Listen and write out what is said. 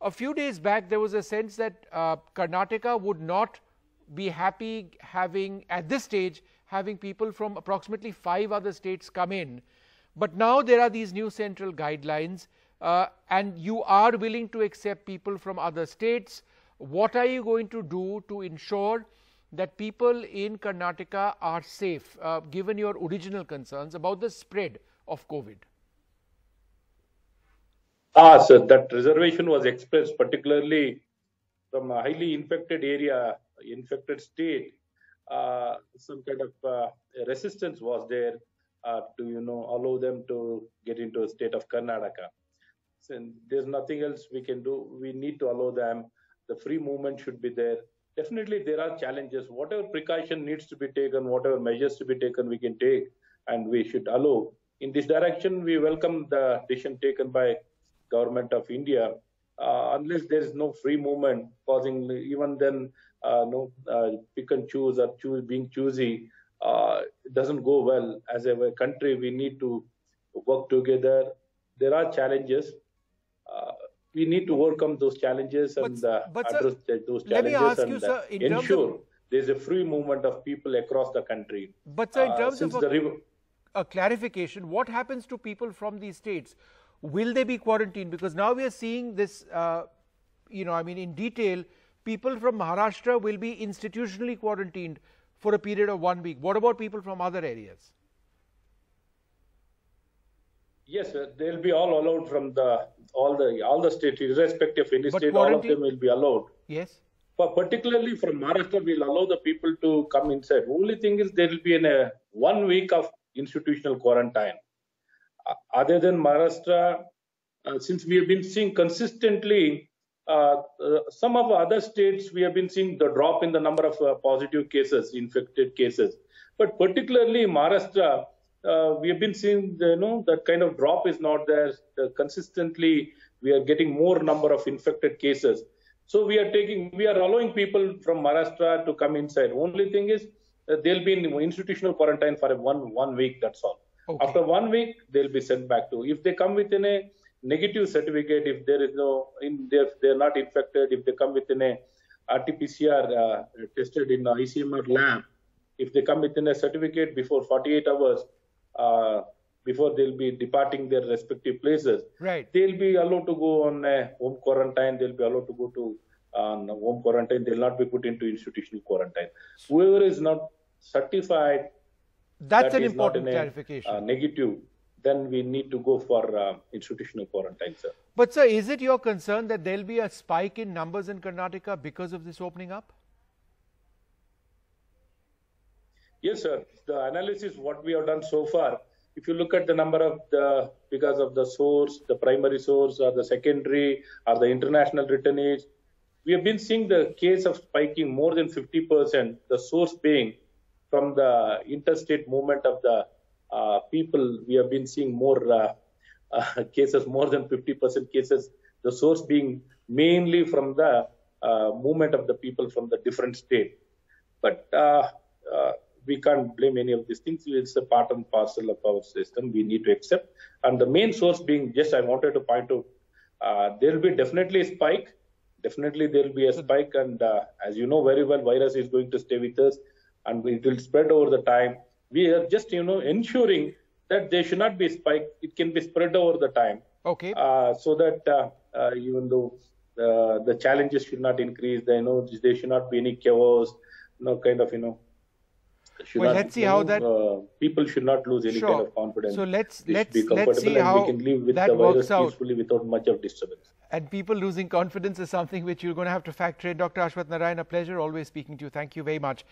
a few days back there was a sense that Karnataka would not be happy having, at this stage, having people from approximately 5 other states come in. But now there are these new central guidelines and you are willing to accept people from other states. What are you going to do to ensure that people in Karnataka are safe, given your original concerns about the spread of COVID? So that reservation was expressed particularly from a highly infected area, infected state. Some kind of resistance was there to allow them to get into a state of Karnataka. So there's nothing else we can do. We need to allow them. The free movement should be there. Definitely there are challenges. Whatever precaution needs to be taken, whatever measures to be taken, we can take, and we should allow. In this direction, we welcome the decision taken by Government of India. Unless there is no free movement, causing even then pick and choose or being choosy, it doesn't go well. As a country, we need to work together. There are challenges. We need to overcome those challenges and address those challenges. Let me ask you, sir, ensure there's a free movement of people across the country. But sir, in terms of a clarification, what happens to people from these states? Will they be quarantined? Because now we are seeing this, in detail, people from Maharashtra will be institutionally quarantined for a period of 1 week. What about people from other areas? Yes, sir. They'll be all allowed from all the states, irrespective of any state. All of them will be allowed. Yes. But particularly from Maharashtra, we'll allow the people to come inside. Only thing is there will be a 1 week of institutional quarantine. Other than Maharashtra, since we have been seeing consistently, some of the other states, we have been seeing the drop in the number of positive cases, infected cases. But particularly Maharashtra, we have been seeing, that kind of drop is not there. Consistently, we are getting more number of infected cases. So we are allowing people from Maharashtra to come inside. Only thing is, they'll be in institutional quarantine for one week, that's all. Okay. After 1 week, they'll be sent back to. If they come within a negative certificate, if there is they're not infected, if they come within a RT-PCR tested in ICMR lab, if they come within a certificate before 48 hours, before they'll be departing their respective places, right, they'll be allowed to go on home quarantine. They'll be allowed to go to home quarantine. They'll not be put into institutional quarantine. Whoever is not certified, that's an important clarification. Negative, then we need to go for institutional quarantine, sir. But sir, is it your concern that there'll be a spike in numbers in Karnataka because of this opening up? Yes, sir. The analysis, what we have done so far, if you look at the number of because of the source, the primary source or the secondary or the international returnees, we have been seeing the case of spiking more than 50%, the source being from the interstate movement of the people. We have been seeing more cases, more than 50% cases, the source being mainly from the movement of the people from the different state. But we can't blame any of these things. It's a part and parcel of our system. We need to accept. And the main source being, I wanted to point out, there will be definitely a spike. Definitely there will be a spike. And as you know very well, virus is going to stay with us and it will spread over the time. We are just, ensuring that there should not be a spike. It can be spread over the time. Okay. So that even though the challenges should not increase, there should not be any chaos, well, let's see how that people should not lose any kind of confidence. So let's see how we can live with that the virus works out peacefully without much of disturbance. And people losing confidence is something which you're going to have to factor in. Dr. Ashwath Narayan, a pleasure always speaking to you. Thank you very much.